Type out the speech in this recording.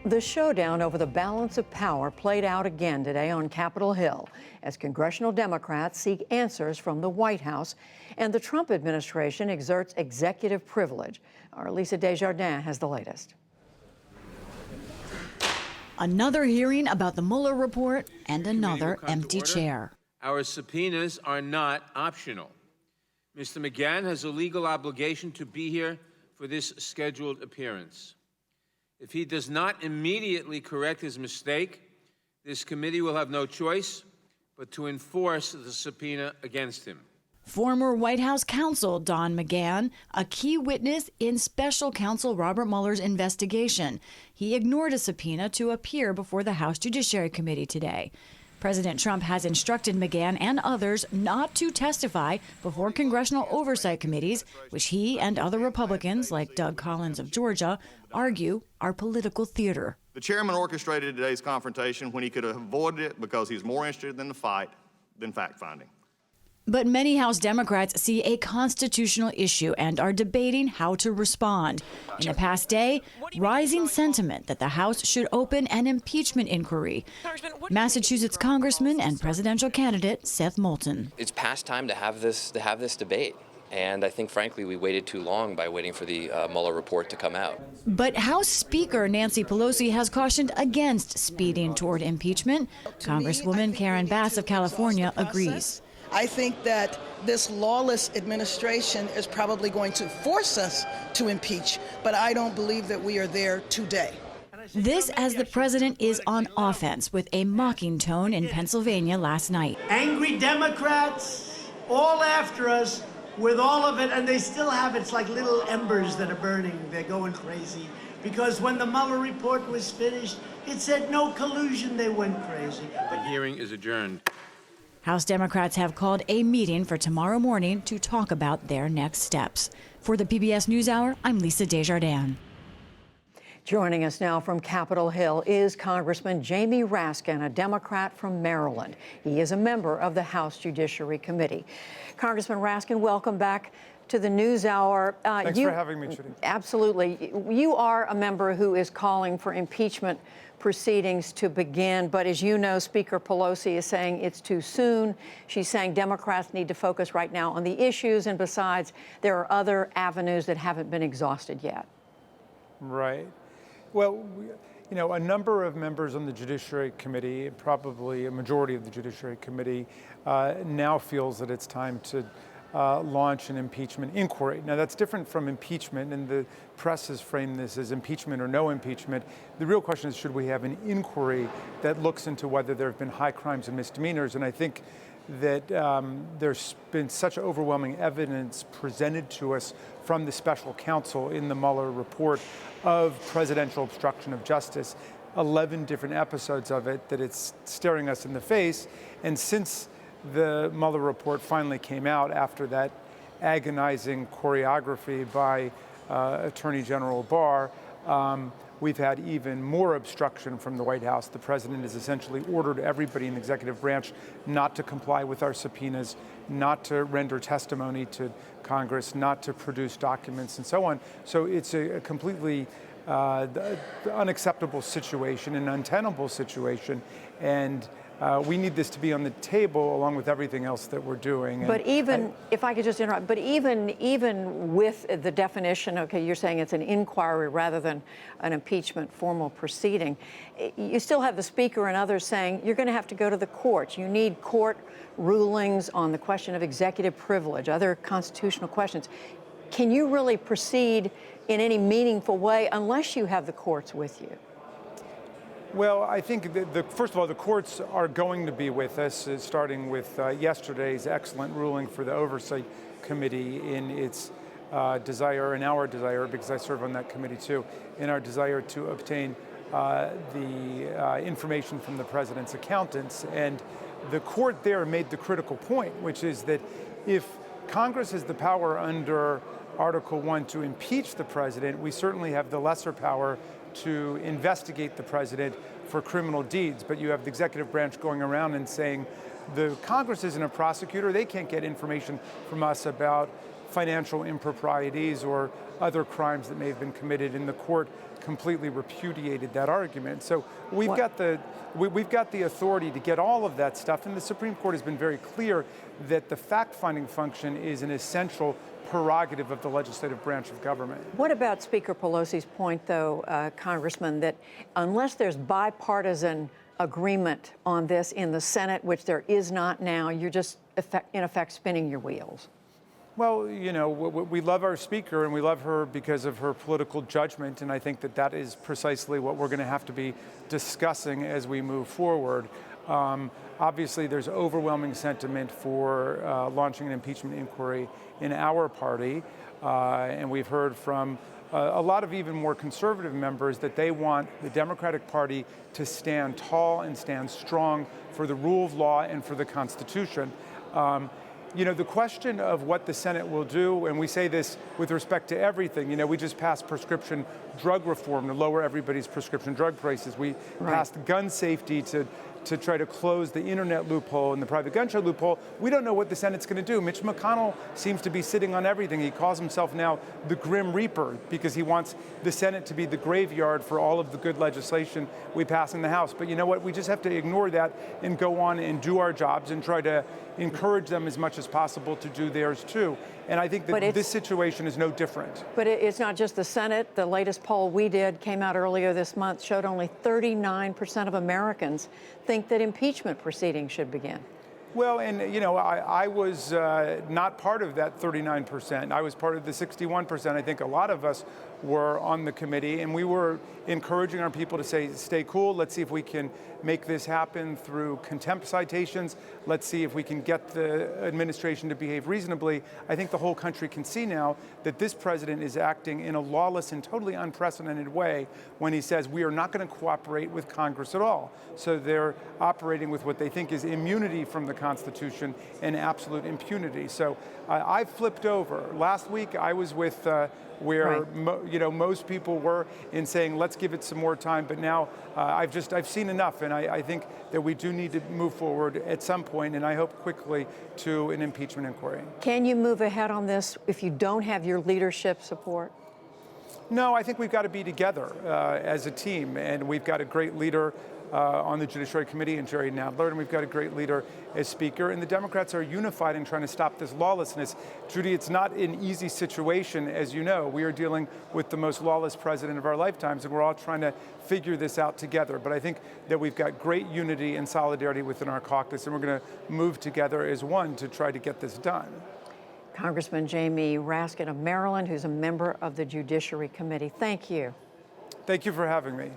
The showdown over the balance of power played out again today on Capitol Hill as congressional Democrats seek answers from the White House and the Trump administration exerts executive privilege. Our Lisa Desjardins has the latest. Another hearing about the Mueller report and another empty chair. Our subpoenas are not optional. Mr. McGahn has a legal obligation to be here for this scheduled appearance. If he does not immediately correct his mistake, this committee will have no choice but to enforce the subpoena against him. Former White House counsel Don McGahn, a key witness in special counsel Robert Mueller's investigation. He ignored a subpoena to appear before the House Judiciary Committee today. President Trump has instructed McGahn and others not to testify before congressional oversight committees, which he and other Republicans, like Doug Collins of Georgia, argue are political theater. The chairman orchestrated today's confrontation when he could have avoided it because he's more interested in the fight than fact-finding. But many House Democrats see a constitutional issue and are debating how to respond. In the past day, rising sentiment that the House should open an impeachment inquiry. Massachusetts Congressman and presidential candidate Seth Moulton. It's past time to have this debate. And I think, frankly, we waited too long by waiting for the Mueller report to come out. But House Speaker Nancy Pelosi has cautioned against speeding toward impeachment. Congresswoman Karen Bass of California agrees. I think that this lawless administration is probably going to force us to impeach, but I don't believe that we are there today. This as the president is on offense with a mocking tone in Pennsylvania last night. Angry Democrats all after us with all of it, and they still have it's like little embers that are burning. They're going crazy because when the Mueller report was finished, it said no collusion. They went crazy. The hearing is adjourned. House Democrats have called a meeting for tomorrow morning to talk about their next steps. For the PBS NewsHour, I'm Lisa Desjardins. Joining us now from Capitol Hill is Congressman Jamie Raskin, a Democrat from Maryland. He is a member of the House Judiciary Committee. Congressman Raskin, welcome back to the NewsHour. Thanks for having me, Judy. Absolutely. You are a member who is calling for impeachment proceedings to begin, but as you know, Speaker Pelosi is saying it's too soon. She's saying Democrats need to focus right now on the issues, and besides, there are other avenues that haven't been exhausted yet. Right. Well, a number of members on the Judiciary Committee, probably a majority of the Judiciary Committee, now feels that it's time to launch an impeachment inquiry. Now, that's different from impeachment, and the press has framed this as impeachment or no impeachment. The real question is, should we have an inquiry that looks into whether there have been high crimes and misdemeanors? And I think that there's been such overwhelming evidence presented to us from the special counsel in the Mueller report of presidential obstruction of justice, 11 different episodes of it, that it's staring us in the face. And since the Mueller report finally came out after that agonizing choreography by Attorney General Barr, we've had even more obstruction from the White House. The president has essentially ordered everybody in the executive branch not to comply with our subpoenas, not to render testimony to Congress, not to produce documents, and so on. So it's a completely unacceptable situation, an untenable situation, and we need this to be on the table along with everything else that we're doing. But if I could just interrupt, but even with the definition, okay, you're saying it's an inquiry rather than an impeachment formal proceeding, you still have the Speaker and others saying you're going to have to go to the courts. You need court rulings on the question of executive privilege, other constitutional questions. Can you really proceed in any meaningful way unless you have the courts with you? Well, I think first of all, the courts are going to be with us, starting with yesterday's excellent ruling for the Oversight Committee in its desire, and our desire, because I serve on that committee too, in our desire to obtain the information from the president's accountants. And the court there made the critical point, which is that if Congress has the power under Article 1 to impeach the president, we certainly have the lesser power to investigate the president for criminal deeds. But you have the executive branch going around and saying the Congress isn't a prosecutor. They can't get information from us about financial improprieties or other crimes that may have been committed. And the court completely repudiated that argument. So we've got the authority to get all of that stuff, and the Supreme Court has been very clear that the fact-finding function is an essential prerogative of the legislative branch of government. What about Speaker Pelosi's point, though, Congressman, that unless there's bipartisan agreement on this in the Senate, which there is not now, you're just in effect spinning your wheels? Well, you know, we love our speaker and we love her because of her political judgment, and I think that that is precisely what we're going to have to be discussing as we move forward. Obviously, there's overwhelming sentiment for launching an impeachment inquiry in our party, and we've heard from a lot of even more conservative members that they want the Democratic Party to stand tall and stand strong for the rule of law and for the Constitution. You know, the question of what the Senate will do, and we say this with respect to everything, you know, we just passed prescription drug reform to lower everybody's prescription drug prices. We passed gun safety to try to close the internet loophole and the private gun show loophole. We don't know what the Senate's going to do. Mitch McConnell seems to be sitting on everything. He calls himself now the Grim Reaper because he wants the Senate to be the graveyard for all of the good legislation we pass in the House. But you know what? We just have to ignore that and go on and do our jobs and try to encourage them as much as possible to do theirs too. And I think that this situation is no different. But it's not just the Senate. The latest poll we did came out earlier this month, showed only 39% of Americans think that impeachment proceedings should begin. Well, and you know, I was not part of that 39%. I was part of the 61%. I think a lot of us were on the committee, and we were encouraging our people to say, stay cool. Let's see if we can make this happen through contempt citations. Let's see if we can get the administration to behave reasonably. I think the whole country can see now that this president is acting in a lawless and totally unprecedented way when he says we are not going to cooperate with Congress at all. So they're operating with what they think is immunity from the Constitution and absolute impunity. So I've flipped over. Last week I was with where most people were in saying let's give it some more time, but now I've seen enough, and I think that we do need to move forward at some point, and I hope quickly, to an impeachment inquiry. Can you move ahead on this if you don't have your leadership support? No, I think we've got to be together as a team, and we've got a great leader on the Judiciary Committee in Jerry Nadler, and we've got a great leader as Speaker, and the Democrats are unified in trying to stop this lawlessness. Judy, it's not an easy situation, as you know. We are dealing with the most lawless president of our lifetimes, and we're all trying to figure this out together. But I think that we've got great unity and solidarity within our caucus, and we're going to move together as one to try to get this done. Congressman Jamie Raskin of Maryland, who's a member of the Judiciary Committee. Thank you. Thank you for having me.